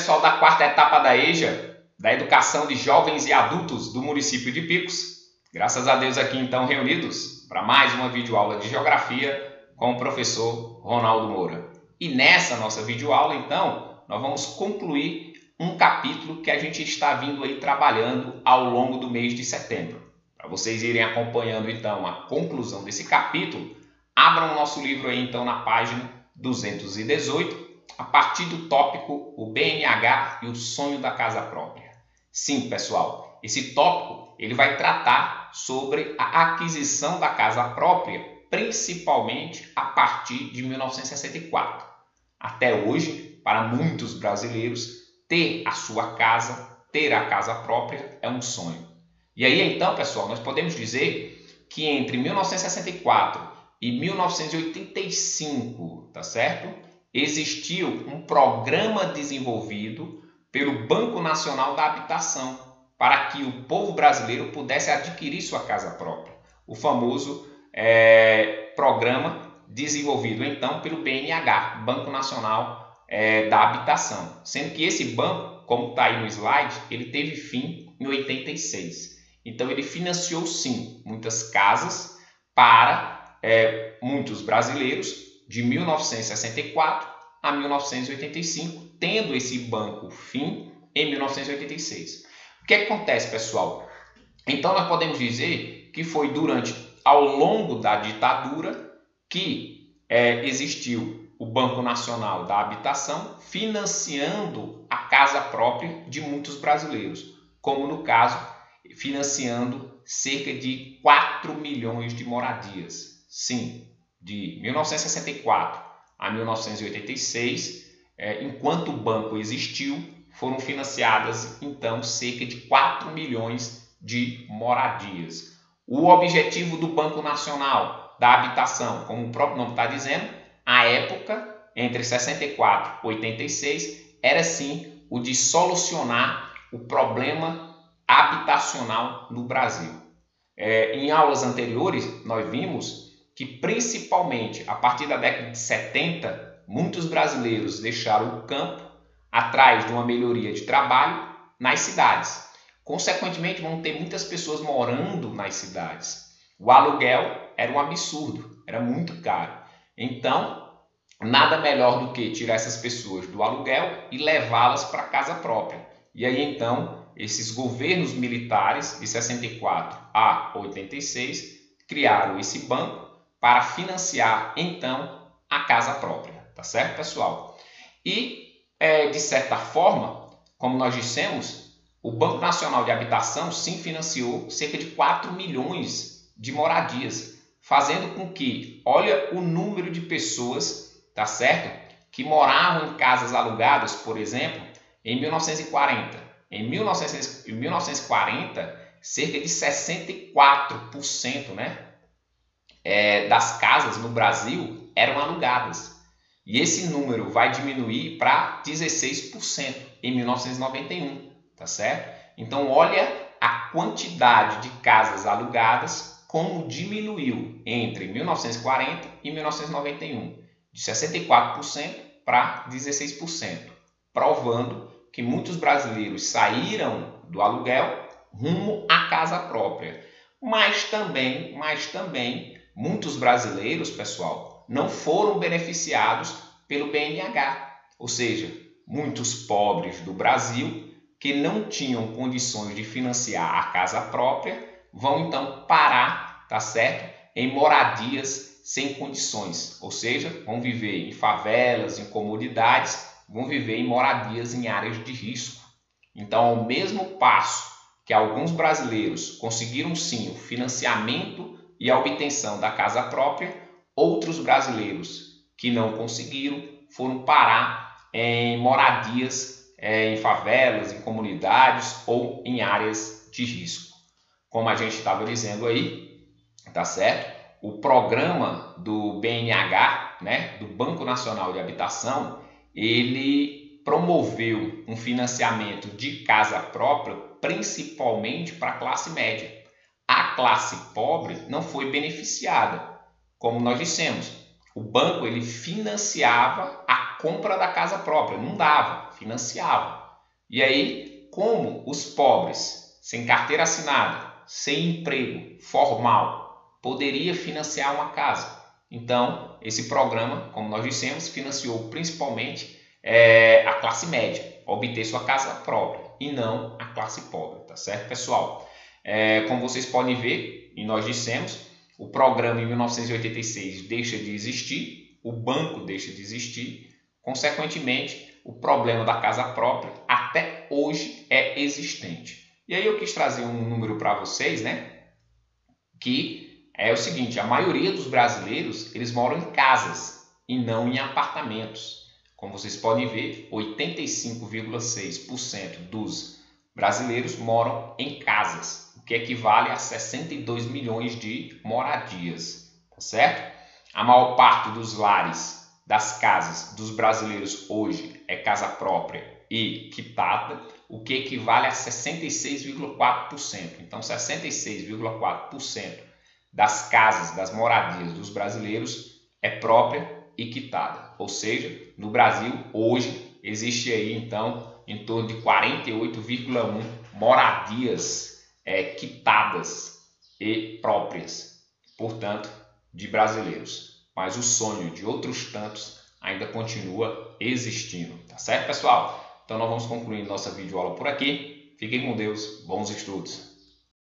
pessoal da quarta etapa da EJA, da Educação de Jovens e Adultos do município de Picos. Graças a Deus aqui então reunidos para mais uma videoaula de Geografia com o professor Ronaldo Moura. E nessa nossa videoaula então, nós vamos concluir um capítulo que a gente está vindo aí trabalhando ao longo do mês de setembro. Para vocês irem acompanhando então a conclusão desse capítulo, abram o nosso livro aí então na página 218, a partir do tópico o BNH e o sonho da casa própria. Sim, pessoal, esse tópico ele vai tratar sobre a aquisição da casa própria, principalmente a partir de 1964. Até hoje, para muitos brasileiros, ter a sua casa, ter a casa própria é um sonho. E aí então, pessoal, nós podemos dizer que entre 1964 e 1985, tá certo? Existiu um programa desenvolvido pelo Banco Nacional da Habitação para que o povo brasileiro pudesse adquirir sua casa própria. O famoso programa desenvolvido então pelo BNH, Banco Nacional da Habitação. Sendo que esse banco, como está aí no slide, ele teve fim em 86. Então ele financiou sim muitas casas para muitos brasileiros de 1964 a 1985, tendo esse banco fim em 1986. O que acontece, pessoal? Então nós podemos dizer que foi ao longo da ditadura que existiu o Banco Nacional da Habitação financiando a casa própria de muitos brasileiros, como no caso, financiando cerca de 4 milhões de moradias. Sim, de 1964 a 1986, enquanto o banco existiu, foram financiadas então cerca de 4 milhões de moradias. O objetivo do Banco Nacional da Habitação, como o próprio nome está dizendo, à época, entre 64 e 86, era sim o de solucionar o problema habitacional no Brasil. Em aulas anteriores, nós vimos que principalmente a partir da década de 70, muitos brasileiros deixaram o campo atrás de uma melhoria de trabalho nas cidades. Consequentemente, vão ter muitas pessoas morando nas cidades. O aluguel era um absurdo, era muito caro. Então, nada melhor do que tirar essas pessoas do aluguel e levá-las para a casa própria. E aí, então, esses governos militares de 64 a 86 criaram esse banco para financiar, então, a casa própria. Tá certo, pessoal? E, de certa forma, como nós dissemos, o Banco Nacional de Habitação sim financiou cerca de 4 milhões de moradias, fazendo com que, olha o número de pessoas, tá certo? Que moravam em casas alugadas, por exemplo, em 1940. Em 1940, cerca de 64%, das casas no Brasil eram alugadas. E esse número vai diminuir para 16% em 1991, tá certo? Então, olha a quantidade de casas alugadas como diminuiu entre 1940 e 1991, de 64% para 16%, provando que muitos brasileiros saíram do aluguel rumo à casa própria. Mas também muitos brasileiros, pessoal, não foram beneficiados pelo BNH, ou seja, muitos pobres do Brasil que não tinham condições de financiar a casa própria vão então parar, tá certo? Em moradias sem condições, ou seja, vão viver em favelas, em comunidades, vão viver em moradias em áreas de risco. Então, ao mesmo passo que alguns brasileiros conseguiram sim o financiamento e a obtenção da casa própria, outros brasileiros que não conseguiram foram parar em moradias, em favelas, em comunidades ou em áreas de risco. Como a gente estava dizendo aí, tá certo? O programa do BNH, do Banco Nacional de Habitação, ele promoveu um financiamento de casa própria principalmente para a classe média. A classe pobre não foi beneficiada. Como nós dissemos, o banco ele financiava a compra da casa própria, não dava, financiavam. E aí, como os pobres, sem carteira assinada, sem emprego formal, poderia financiar uma casa? Então, esse programa, como nós dissemos, financiou principalmente a classe média, obter sua casa própria, e não a classe pobre, tá certo, pessoal? Como vocês podem ver, e nós dissemos, o programa em 1986 deixa de existir, o banco deixa de existir, consequentemente, o problema da casa própria até hoje é existente. E aí eu quis trazer um número para vocês, né? Que é o seguinte, a maioria dos brasileiros, eles moram em casas e não em apartamentos. Como vocês podem ver, 85,6% dos brasileiros moram em casas, o que equivale a 62 milhões de moradias, tá certo? A maior parte dos lares, das casas dos brasileiros hoje é casa própria e quitada, o que equivale a 66,4%. Então, 66,4% das casas, das moradias dos brasileiros é própria e quitada. Ou seja, no Brasil, hoje, existe aí, então, em torno de 48,1% moradias quitadas e próprias, portanto, de brasileiros. Mas o sonho de outros tantos ainda continua existindo. Tá certo, pessoal? Então, nós vamos concluir nossa videoaula por aqui. Fiquem com Deus. Bons estudos.